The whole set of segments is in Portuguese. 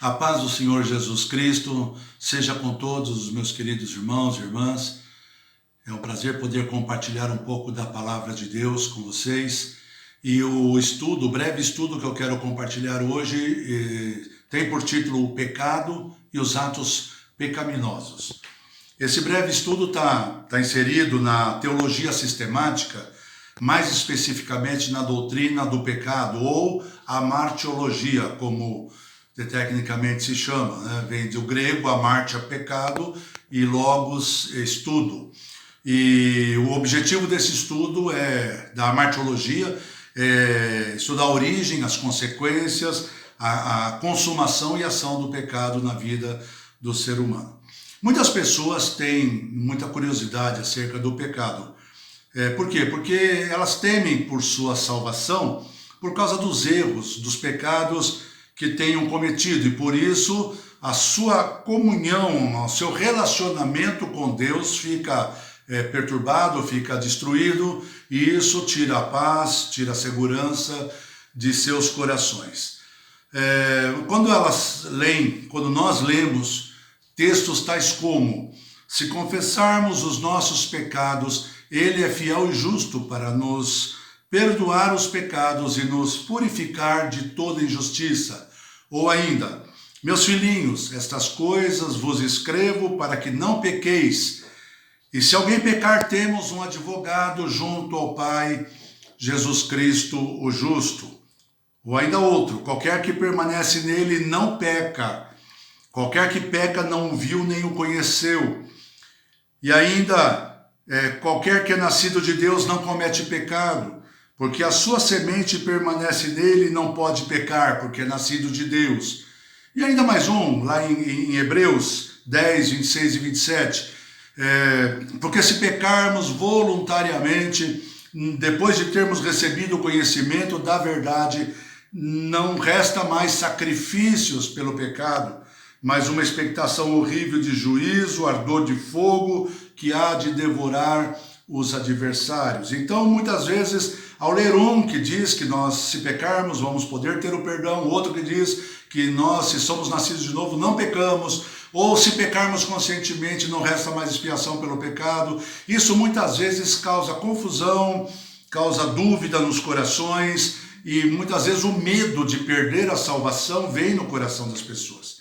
A paz do Senhor Jesus Cristo seja com todos os meus queridos irmãos e irmãs. É um prazer poder compartilhar um pouco da palavra de Deus com vocês. E o breve estudo que eu quero compartilhar hoje tem por título O Pecado e os Atos Pecaminosos. Esse breve estudo está inserido na teologia sistemática, mais especificamente na doutrina do pecado, ou a martiologia, como tecnicamente se chama, né? Vem do grego amartia, pecado, e logos, estudo. E o objetivo desse estudo da martiologia é estudar a origem, as consequências, a consumação e ação do pecado na vida do ser humano. Muitas pessoas têm muita curiosidade acerca do pecado. Por quê? Porque elas temem por sua salvação por causa dos erros, dos pecados que tenham cometido, e por isso a sua comunhão, o seu relacionamento com Deus fica perturbado, fica destruído, e isso tira a paz, tira a segurança de seus corações. Quando nós lemos textos tais como: se confessarmos os nossos pecados, Ele é fiel e justo para nos perdoar os pecados e nos purificar de toda injustiça. Ou ainda: meus filhinhos, estas coisas vos escrevo para que não pequeis. E se alguém pecar, temos um advogado junto ao Pai, Jesus Cristo, o justo. Ou ainda outro: qualquer que permanece nele não peca. Qualquer que peca não o viu nem o conheceu. E ainda, qualquer que é nascido de Deus não comete pecado, porque a sua semente permanece nele e não pode pecar, porque é nascido de Deus. E ainda mais um, lá em Hebreus 10, 26 e 27, porque se pecarmos voluntariamente, depois de termos recebido o conhecimento da verdade, não resta mais sacrifícios pelo pecado, mas uma expectação horrível de juízo, ardor de fogo, que há de devorar os adversários. Então, muitas vezes, ao ler um que diz que nós, se pecarmos, vamos poder ter o perdão, outro que diz que nós, se somos nascidos de novo, não pecamos, ou se pecarmos conscientemente, não resta mais expiação pelo pecado. Isso muitas vezes causa confusão, causa dúvida nos corações, e muitas vezes o medo de perder a salvação vem no coração das pessoas.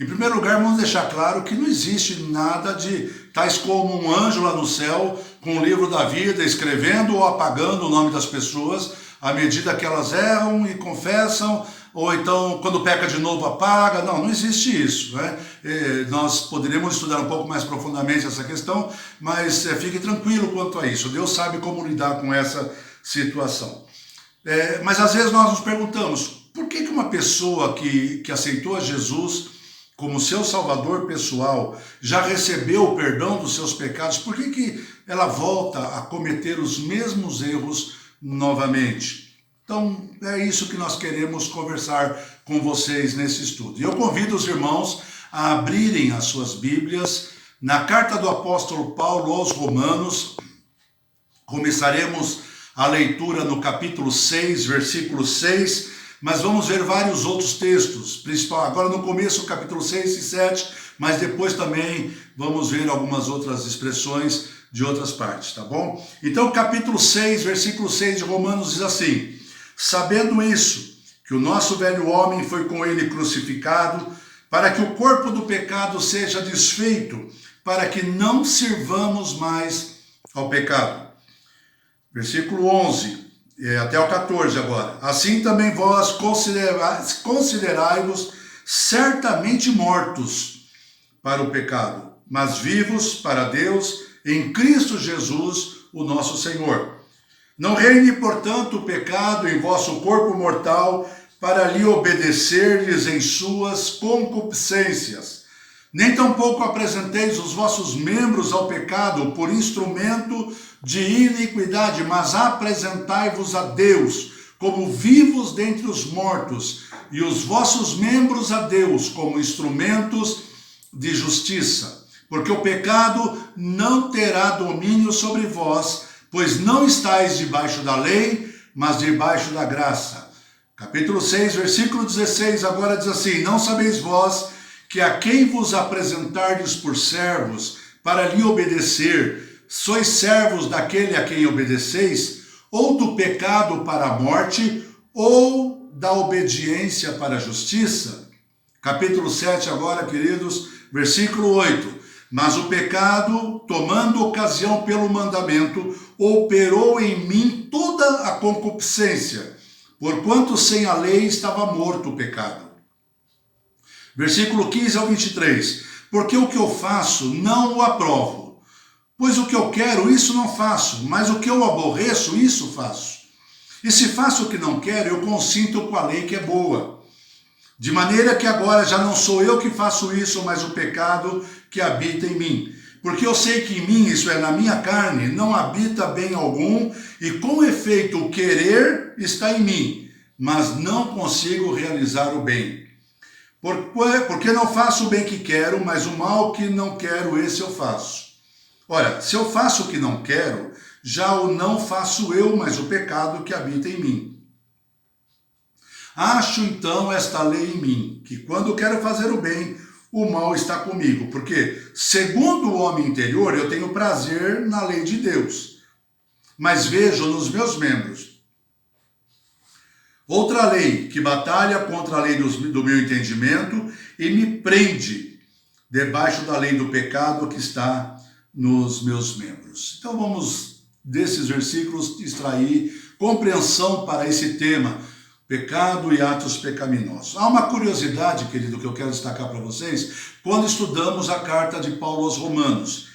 Em primeiro lugar, vamos deixar claro que não existe nada de tais como um anjo lá no céu com o livro da vida, escrevendo ou apagando o nome das pessoas à medida que elas erram e confessam, ou então quando peca de novo apaga. Não existe isso, né? Nós poderíamos estudar um pouco mais profundamente essa questão, mas fique tranquilo quanto a isso. Deus sabe como lidar com essa situação. Mas às vezes nós nos perguntamos: por que uma pessoa que aceitou a Jesus como seu salvador pessoal, já recebeu o perdão dos seus pecados, por que ela volta a cometer os mesmos erros novamente? Então, é isso que nós queremos conversar com vocês nesse estudo. E eu convido os irmãos a abrirem as suas Bíblias na carta do apóstolo Paulo aos Romanos. Começaremos a leitura no capítulo 6, versículo 6, mas vamos ver vários outros textos, principal agora no começo, capítulo 6 e 7, mas depois também vamos ver algumas outras expressões de outras partes, tá bom? Então, capítulo 6, versículo 6 de Romanos diz assim: sabendo isso, que o nosso velho homem foi com ele crucificado, para que o corpo do pecado seja desfeito, para que não sirvamos mais ao pecado. Versículo 11. Até o 14 agora. Assim também vós considerai-vos certamente mortos para o pecado, mas vivos para Deus em Cristo Jesus, o nosso Senhor. Não reine, portanto, o pecado em vosso corpo mortal, para lhe obedecer-lhes em suas concupiscências. Nem tampouco apresenteis os vossos membros ao pecado por instrumento de iniquidade, mas apresentai-vos a Deus como vivos dentre os mortos, e os vossos membros a Deus como instrumentos de justiça. Porque o pecado não terá domínio sobre vós, pois não estáis debaixo da lei, mas debaixo da graça. Capítulo 6, versículo 16, agora diz assim: não sabeis vós que a quem vos apresentardes por servos para lhe obedecer, sois servos daquele a quem obedeceis, ou do pecado para a morte, ou da obediência para a justiça? Capítulo 7 agora, queridos, versículo 8. Mas o pecado, tomando ocasião pelo mandamento, operou em mim toda a concupiscência, porquanto sem a lei estava morto o pecado. Versículo 15 ao 23. Porque o que eu faço não o aprovo, pois o que eu quero, isso não faço, mas o que eu aborreço, isso faço. E se faço o que não quero, eu consinto com a lei que é boa. De maneira que agora já não sou eu que faço isso, mas o pecado que habita em mim. Porque eu sei que em mim, isso é, na minha carne, não habita bem algum, e com efeito o querer está em mim, mas não consigo realizar o bem. Porque não faço o bem que quero, mas o mal que não quero, esse eu faço. Ora, se eu faço o que não quero, já o não faço eu, mas o pecado que habita em mim. Acho então esta lei em mim, que quando quero fazer o bem, o mal está comigo, porque segundo o homem interior eu tenho prazer na lei de Deus, mas vejo nos meus membros outra lei que batalha contra a lei do meu entendimento e me prende debaixo da lei do pecado que está nos meus membros. Então vamos desses versículos extrair compreensão para esse tema, pecado e atos pecaminosos. Há uma curiosidade, querido, que eu quero destacar para vocês, quando estudamos a carta de Paulo aos Romanos.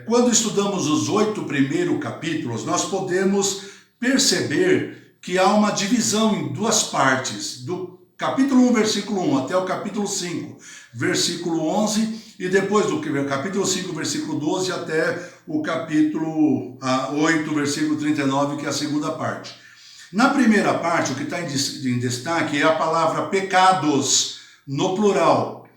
Quando estudamos os 8 primeiros capítulos, nós podemos perceber que há uma divisão em duas partes, do capítulo 1, versículo 1 até o capítulo 5, versículo 11, e depois do capítulo 5, versículo 12 até o capítulo 8, versículo 39, que é a segunda parte. Na primeira parte, o que está em destaque é a palavra pecados, no plural.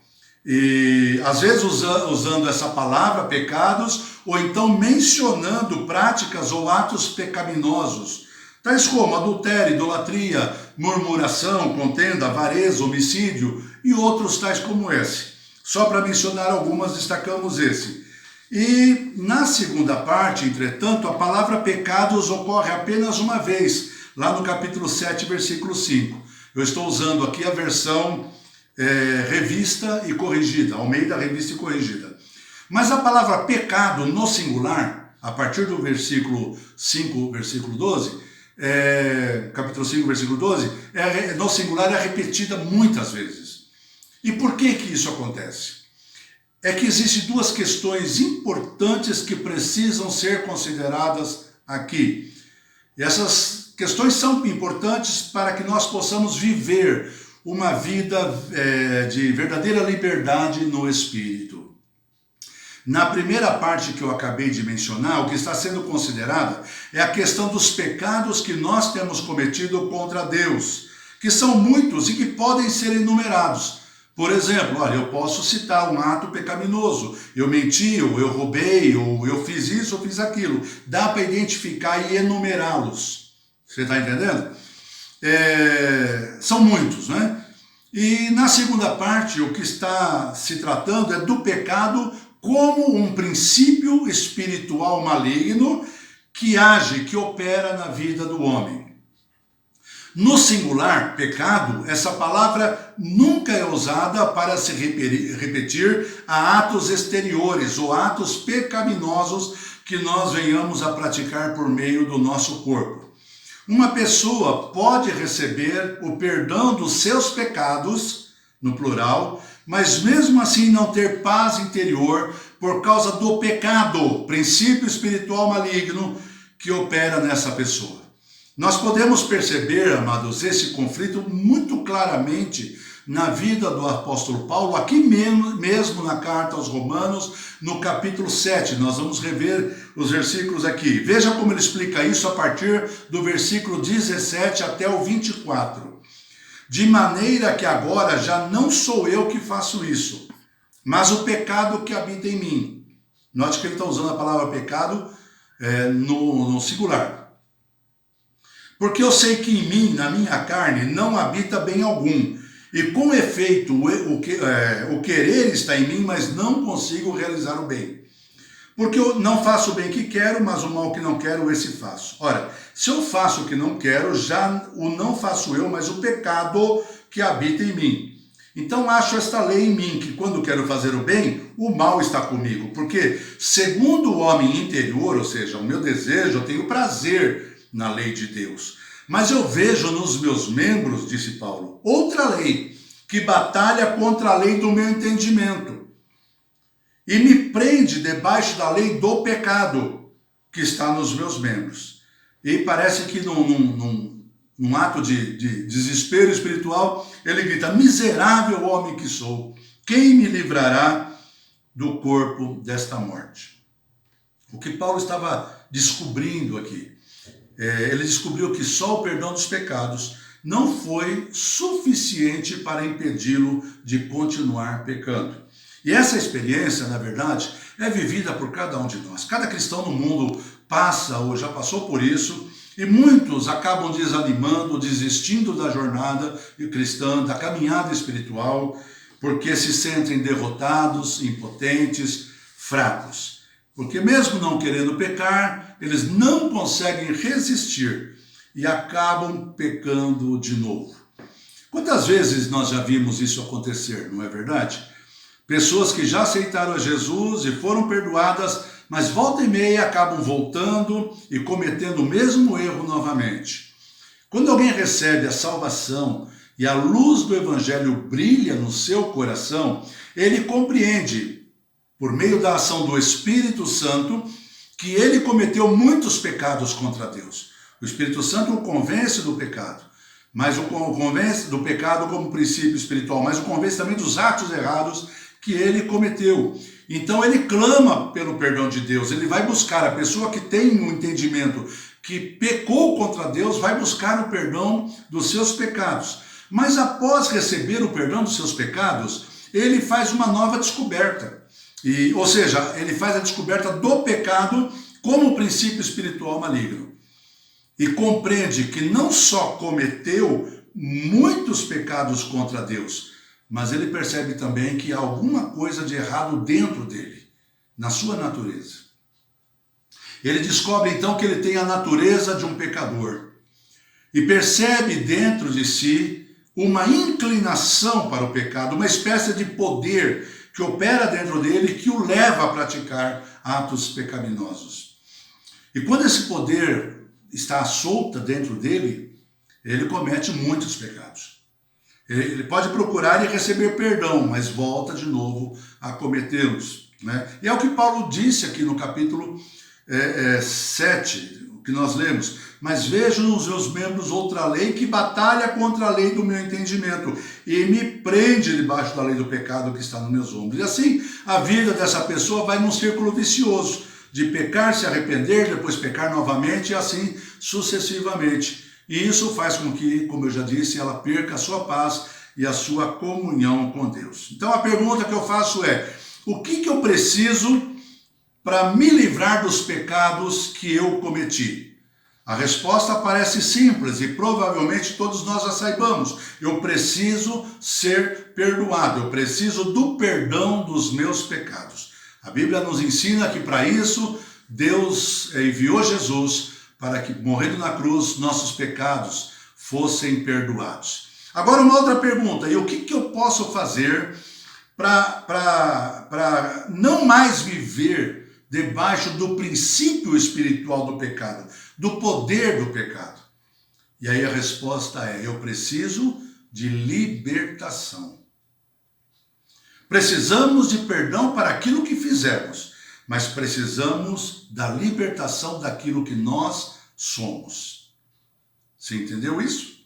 E às vezes usando essa palavra, pecados, ou então mencionando práticas ou atos pecaminosos, tais como adultério, idolatria, murmuração, contenda, avareza, homicídio e outros tais como esse. Só para mencionar algumas, destacamos esse. E na segunda parte, entretanto, a palavra pecados ocorre apenas uma vez, lá no capítulo 7, versículo 5. Eu estou usando aqui a versão revista e corrigida, Almeida Revista e Corrigida. Mas a palavra pecado no singular, a partir do versículo 5, versículo 12, capítulo 5, versículo 12, no singular é repetida muitas vezes. E por que isso acontece? É que existem duas questões importantes que precisam ser consideradas aqui. E essas questões são importantes para que nós possamos viver uma vida de verdadeira liberdade no Espírito. Na primeira parte que eu acabei de mencionar, o que está sendo considerado é a questão dos pecados que nós temos cometido contra Deus, que são muitos e que podem ser enumerados. Por exemplo, olha, eu posso citar um ato pecaminoso. Eu menti, ou eu roubei, ou eu fiz isso, ou fiz aquilo. Dá para identificar e enumerá-los. Você está entendendo? São muitos, né? E na segunda parte, o que está se tratando é do pecado como um princípio espiritual maligno que age, que opera na vida do homem. No singular, pecado, essa palavra nunca é usada para se repetir a atos exteriores ou atos pecaminosos que nós venhamos a praticar por meio do nosso corpo. Uma pessoa pode receber o perdão dos seus pecados, no plural, mas mesmo assim não ter paz interior por causa do pecado, princípio espiritual maligno que opera nessa pessoa. Nós podemos perceber, amados, esse conflito muito claramente na vida do apóstolo Paulo, aqui mesmo na carta aos Romanos, no capítulo 7. Nós vamos rever os versículos aqui. Veja como ele explica isso a partir do versículo 17 até o 24. De maneira que agora já não sou eu que faço isso, mas o pecado que habita em mim. Note que ele está usando a palavra pecado no singular. Porque eu sei que em mim, na minha carne, não habita bem algum. E com efeito, o querer está em mim, mas não consigo realizar o bem. Porque eu não faço o bem que quero, mas o mal que não quero, esse faço. Ora, se eu faço o que não quero, já o não faço eu, mas o pecado que habita em mim. Então acho esta lei em mim, que quando quero fazer o bem, o mal está comigo. Porque segundo o homem interior, ou seja, o meu desejo, eu tenho prazer na lei de Deus. Mas eu vejo nos meus membros, disse Paulo, outra lei, que batalha contra a lei do meu entendimento. E me prende debaixo da lei do pecado, que está nos meus membros. E parece que num ato de desespero espiritual, ele grita, miserável homem que sou, quem me livrará do corpo desta morte? O que Paulo estava descobrindo aqui, ele descobriu que só o perdão dos pecados não foi suficiente para impedi-lo de continuar pecando. E essa experiência, na verdade, é vivida por cada um de nós. Cada cristão no mundo passa ou já passou por isso, e muitos acabam desanimando, desistindo da jornada cristã, da caminhada espiritual, porque se sentem derrotados, impotentes, fracos. Porque mesmo não querendo pecar, eles não conseguem resistir e acabam pecando de novo. Quantas vezes nós já vimos isso acontecer, não é verdade? Pessoas que já aceitaram a Jesus e foram perdoadas, mas volta e meia acabam voltando e cometendo o mesmo erro novamente. Quando alguém recebe a salvação e a luz do Evangelho brilha no seu coração, ele compreende, por meio da ação do Espírito Santo, que ele cometeu muitos pecados contra Deus. O Espírito Santo o convence do pecado, mas o convence do pecado como princípio espiritual, mas o convence também dos atos errados que ele cometeu. Então ele clama pelo perdão de Deus, ele vai buscar, a pessoa que tem um entendimento que pecou contra Deus, vai buscar o perdão dos seus pecados. Mas após receber o perdão dos seus pecados, ele faz uma nova descoberta. Ou seja, ele faz a descoberta do pecado como princípio espiritual maligno. E compreende que não só cometeu muitos pecados contra Deus, mas ele percebe também que há alguma coisa de errado dentro dele, na sua natureza. Ele descobre então que ele tem a natureza de um pecador e percebe dentro de si uma inclinação para o pecado, uma espécie de poder que opera dentro dele que o leva a praticar atos pecaminosos. E quando esse poder está solta dentro dele, ele comete muitos pecados. Ele pode procurar e receber perdão, mas volta de novo a cometê-los, né? E é o que Paulo disse aqui no capítulo 7, o que nós lemos. Mas vejo nos meus membros outra lei que batalha contra a lei do meu entendimento e me prende debaixo da lei do pecado que está nos meus ombros. E assim a vida dessa pessoa vai num círculo vicioso, de pecar, se arrepender, depois pecar novamente e assim sucessivamente. E isso faz com que, como eu já disse, ela perca a sua paz e a sua comunhão com Deus. Então a pergunta que eu faço é, o que eu preciso para me livrar dos pecados que eu cometi? A resposta parece simples e provavelmente todos nós a saibamos. Eu preciso ser perdoado, eu preciso do perdão dos meus pecados. A Bíblia nos ensina que para isso Deus enviou Jesus para que, morrendo na cruz, nossos pecados fossem perdoados. Agora uma outra pergunta, e o que eu posso fazer para não mais viver debaixo do princípio espiritual do pecado, do poder do pecado? E aí a resposta é, eu preciso de libertação. Precisamos de perdão para aquilo que fizemos, mas precisamos da libertação daquilo que nós somos. Você entendeu isso?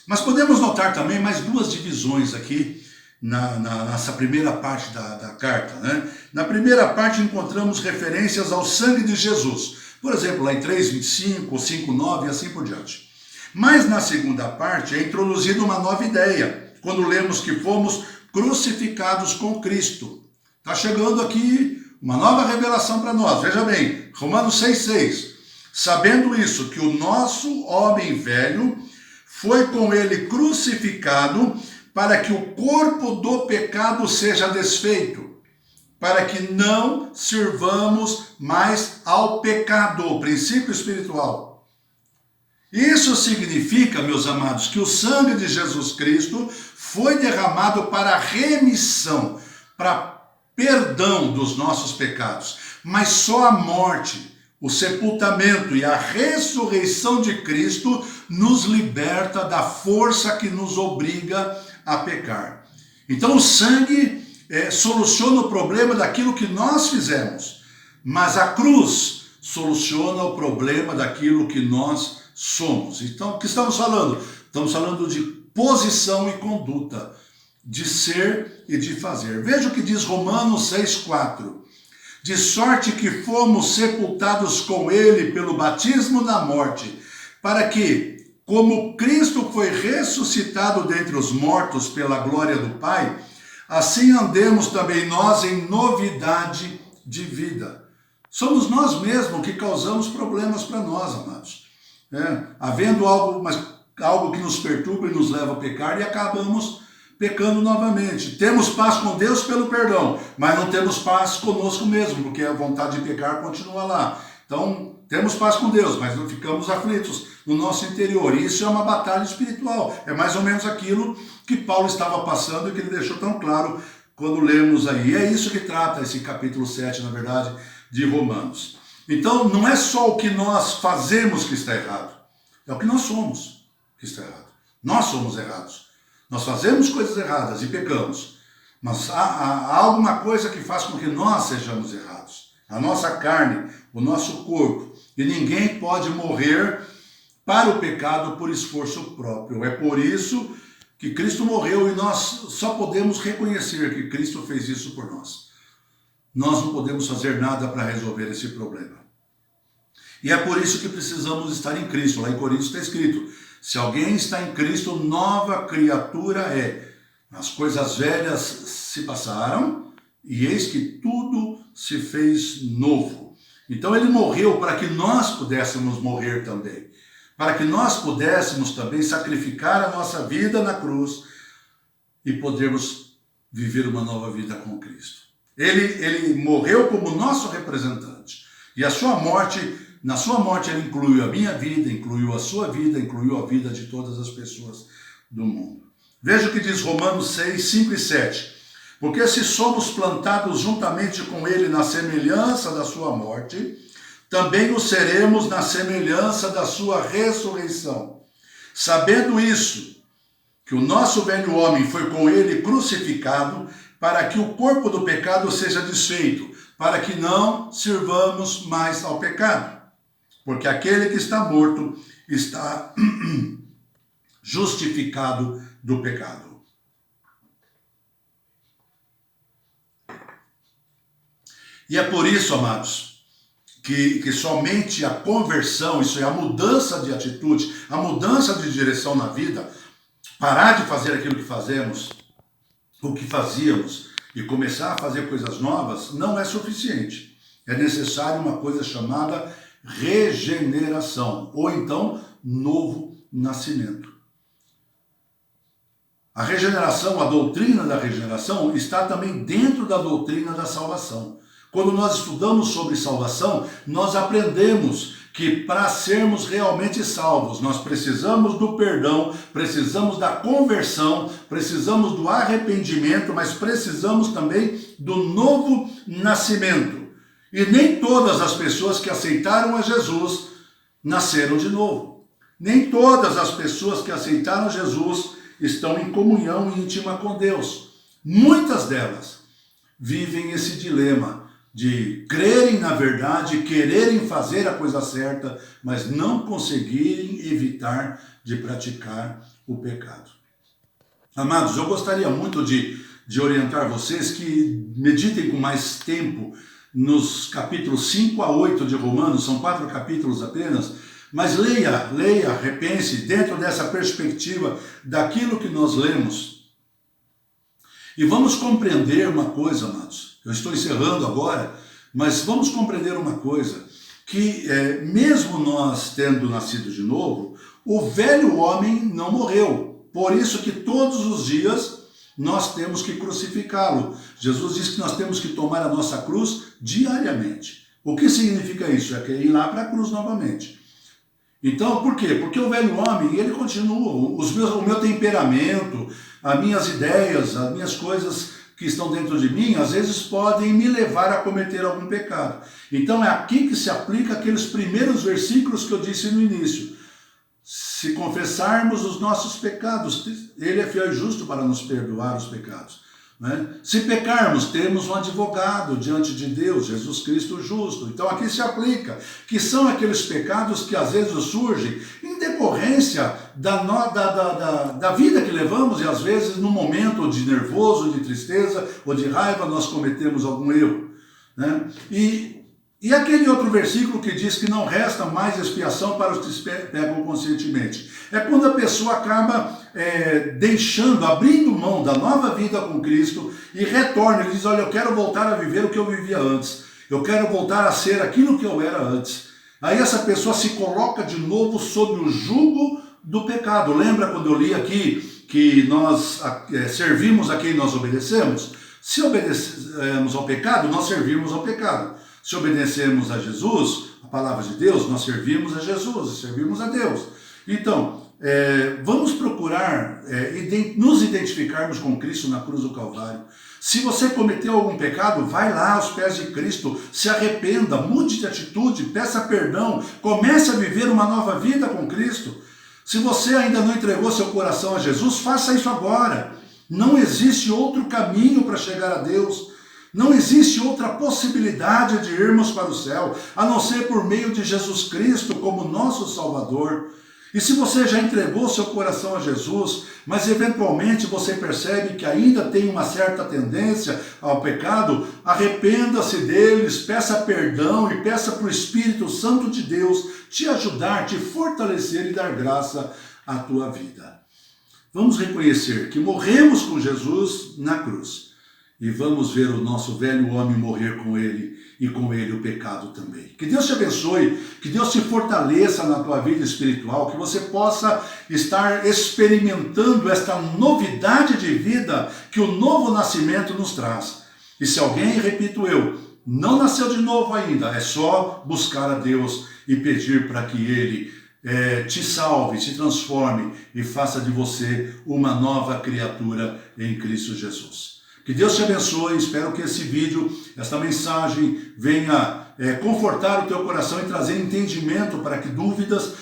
Mas podemos notar também mais duas divisões aqui nessa primeira parte da carta, né? Na primeira parte encontramos referências ao sangue de Jesus. Por exemplo, lá em 3:25, 5:9 e assim por diante. Mas na segunda parte é introduzida uma nova ideia, quando lemos que fomos crucificados com Cristo. Está chegando aqui uma nova revelação para nós. Veja bem, Romanos 6:6. Sabendo isso, que o nosso homem velho foi com ele crucificado para que o corpo do pecado seja desfeito, para que não sirvamos mais ao pecado, princípio espiritual. Isso significa, meus amados, que o sangue de Jesus Cristo foi derramado para remissão, para perdão dos nossos pecados. Mas só a morte, o sepultamento e a ressurreição de Cristo nos liberta da força que nos obriga a pecar. Então o sangue soluciona o problema daquilo que nós fizemos, mas a cruz soluciona o problema daquilo que nós somos. Então, o que estamos falando? Estamos falando de posição e conduta, de ser e de fazer. Veja o que diz Romanos 6,4. De sorte que fomos sepultados com ele pelo batismo na morte, para que, como Cristo foi ressuscitado dentre os mortos pela glória do Pai, assim andemos também nós em novidade de vida. Somos nós mesmos que causamos problemas para nós, amados. Havendo algo que nos perturba e nos leva a pecar e acabamos pecando novamente. Temos paz com Deus pelo perdão, mas não temos paz conosco mesmo, porque a vontade de pecar continua lá. Então, temos paz com Deus, mas não ficamos aflitos no nosso interior. E isso é uma batalha espiritual. É mais ou menos aquilo que Paulo estava passando e que ele deixou tão claro quando lemos aí. E é isso que trata esse capítulo 7, na verdade, de Romanos. Então, não é só o que nós fazemos que está errado, é o que nós somos que está errado. Nós somos errados. Nós fazemos coisas erradas e pecamos, mas há alguma coisa que faz com que nós sejamos errados. A nossa carne, o nosso corpo. E ninguém pode morrer para o pecado por esforço próprio. É por isso que Cristo morreu e nós só podemos reconhecer que Cristo fez isso por nós. Nós não podemos fazer nada para resolver esse problema. E é por isso que precisamos estar em Cristo. Lá em Coríntios está escrito: se alguém está em Cristo, nova criatura é. As coisas velhas se passaram e eis que tudo se fez novo. Então ele morreu para que nós pudéssemos morrer também. Para que nós pudéssemos também sacrificar a nossa vida na cruz e podermos viver uma nova vida com Cristo. Ele morreu como nosso representante. E a sua morte, na sua morte ele incluiu a minha vida, incluiu a sua vida, incluiu a vida de todas as pessoas do mundo. Veja o que diz Romanos 6, 5 e 7. Porque se somos plantados juntamente com ele na semelhança da sua morte, também o seremos na semelhança da sua ressurreição. Sabendo isso, que o nosso velho homem foi com ele crucificado, para que o corpo do pecado seja desfeito, para que não sirvamos mais ao pecado. Porque aquele que está morto está justificado do pecado. E é por isso, amados, que somente a conversão, isso é a mudança de atitude, a mudança de direção na vida, parar de fazer aquilo que fazemos, o que fazíamos, e começar a fazer coisas novas, não é suficiente. É necessário uma coisa chamada regeneração, ou então novo nascimento. A regeneração, a doutrina da regeneração, está também dentro da doutrina da salvação. Quando nós estudamos sobre salvação, nós aprendemos que para sermos realmente salvos, nós precisamos do perdão, precisamos da conversão, precisamos do arrependimento, mas precisamos também do novo nascimento. E nem todas as pessoas que aceitaram a Jesus nasceram de novo. Nem todas as pessoas que aceitaram Jesus estão em comunhão íntima com Deus. Muitas delas vivem esse dilema de crerem na verdade, quererem fazer a coisa certa, mas não conseguirem evitar de praticar o pecado. Amados, eu gostaria muito de orientar vocês que meditem com mais tempo nos capítulos 5 a 8 de Romanos, são 4 capítulos apenas, mas leia, repense dentro dessa perspectiva daquilo que nós lemos. E vamos compreender uma coisa, amados. Eu estou encerrando agora, mas vamos compreender uma coisa, que mesmo nós tendo nascido de novo, o velho homem não morreu. Por isso que todos os dias nós temos que crucificá-lo. Jesus disse que nós temos que tomar a nossa cruz diariamente. O que significa isso? É que ir lá para a cruz novamente. Então, por quê? Porque o velho homem, ele continua, o meu temperamento, as minhas ideias, as minhas coisas que estão dentro de mim, às vezes podem me levar a cometer algum pecado. Então é aqui que se aplica aqueles primeiros versículos que eu disse no início. Se confessarmos os nossos pecados, Ele é fiel e justo para nos perdoar os pecados. Né? Se pecarmos, temos um advogado diante de Deus, Jesus Cristo justo. Então aqui se aplica, que são aqueles pecados que às vezes surgem em decorrência da vida que levamos, e às vezes no momento de nervoso, de tristeza ou de raiva nós cometemos algum erro. Né? E aquele outro versículo que diz que não resta mais expiação para os que pecam conscientemente. É quando a pessoa acaba abrindo mão da nova vida com Cristo e retorna. Ele diz, olha, eu quero voltar a viver o que eu vivia antes. Eu quero voltar a ser aquilo que eu era antes. Aí essa pessoa se coloca de novo sob o jugo do pecado. Lembra quando eu li aqui que nós servimos a quem nós obedecemos? Se obedecemos ao pecado, nós servimos ao pecado. Se obedecemos a Jesus, a palavra de Deus, nós servimos a Jesus, servimos a Deus. Então, vamos procurar nos identificarmos com Cristo na cruz do Calvário. Se você cometeu algum pecado, vai lá aos pés de Cristo, se arrependa, mude de atitude, peça perdão, comece a viver uma nova vida com Cristo. Se você ainda não entregou seu coração a Jesus, faça isso agora. Não existe outro caminho para chegar a Deus. Não existe outra possibilidade de irmos para o céu, a não ser por meio de Jesus Cristo como nosso Salvador. E se você já entregou seu coração a Jesus, mas eventualmente você percebe que ainda tem uma certa tendência ao pecado, arrependa-se deles, peça perdão e peça para o Espírito Santo de Deus te ajudar, te fortalecer e dar graça à tua vida. Vamos reconhecer que morremos com Jesus na cruz. E vamos ver o nosso velho homem morrer com ele e com ele o pecado também. Que Deus te abençoe, que Deus te fortaleça na tua vida espiritual, que você possa estar experimentando esta novidade de vida que o novo nascimento nos traz. E se alguém, repito eu, não nasceu de novo ainda, é só buscar a Deus e pedir para que Ele te salve, te transforme e faça de você uma nova criatura em Cristo Jesus. Que Deus te abençoe, espero que esse vídeo, esta mensagem venha confortar o teu coração e trazer entendimento para que dúvidas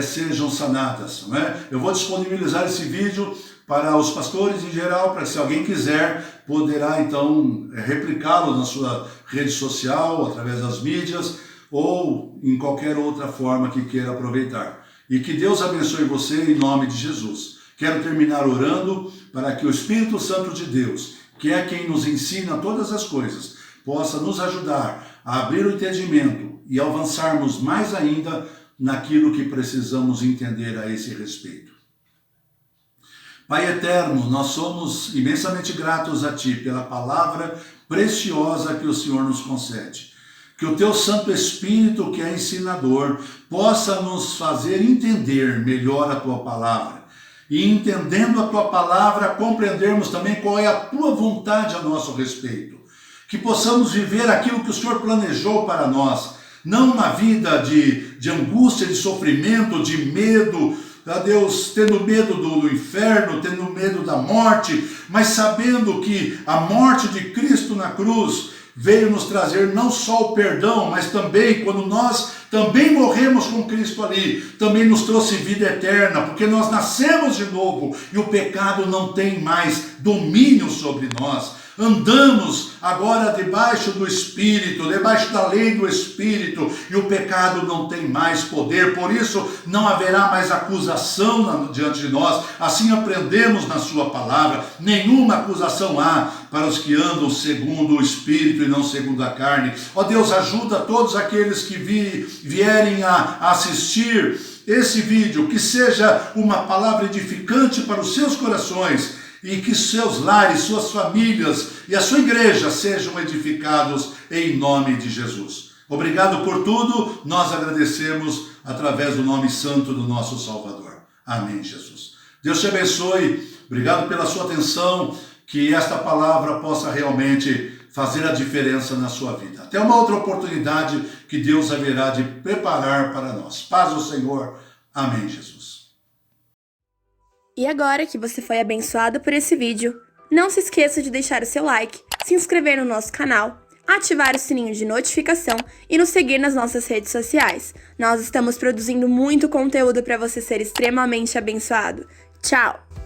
sejam sanadas. Não é? Eu vou disponibilizar esse vídeo para os pastores em geral, para que se alguém quiser, poderá então replicá-lo na sua rede social, através das mídias, ou em qualquer outra forma que queira aproveitar. E que Deus abençoe você em nome de Jesus. Quero terminar orando para que o Espírito Santo de Deus, que é quem nos ensina todas as coisas, possa nos ajudar a abrir o entendimento e avançarmos mais ainda naquilo que precisamos entender a esse respeito. Pai eterno, nós somos imensamente gratos a Ti pela palavra preciosa que o Senhor nos concede. Que o Teu Santo Espírito, que é ensinador, possa nos fazer entender melhor a Tua palavra. E entendendo a Tua palavra, compreendermos também qual é a Tua vontade a nosso respeito. Que possamos viver aquilo que o Senhor planejou para nós. Não uma vida de angústia, de sofrimento, de medo, Deus, tendo medo do inferno, tendo medo da morte, mas sabendo que a morte de Cristo na cruz veio nos trazer não só o perdão, mas também, quando nós também morremos com Cristo ali, também nos trouxe vida eterna, porque nós nascemos de novo e o pecado não tem mais domínio sobre nós. Andamos agora debaixo do Espírito, debaixo da lei do Espírito, e o pecado não tem mais poder, por isso não haverá mais acusação diante de nós. Assim aprendemos na sua palavra, nenhuma acusação há para os que andam segundo o Espírito e não segundo a carne. Ó Deus, ajuda todos aqueles que vierem a assistir esse vídeo, que seja uma palavra edificante para os seus corações, e que seus lares, suas famílias e a sua igreja sejam edificados em nome de Jesus. Obrigado por tudo, nós agradecemos através do nome santo do nosso Salvador. Amém, Jesus. Deus te abençoe, obrigado pela sua atenção, que esta palavra possa realmente fazer a diferença na sua vida. Até uma outra oportunidade que Deus haverá de preparar para nós. Paz ao Senhor. Amém, Jesus. E agora que você foi abençoado por esse vídeo, não se esqueça de deixar o seu like, se inscrever no nosso canal, ativar o sininho de notificação e nos seguir nas nossas redes sociais. Nós estamos produzindo muito conteúdo para você ser extremamente abençoado. Tchau!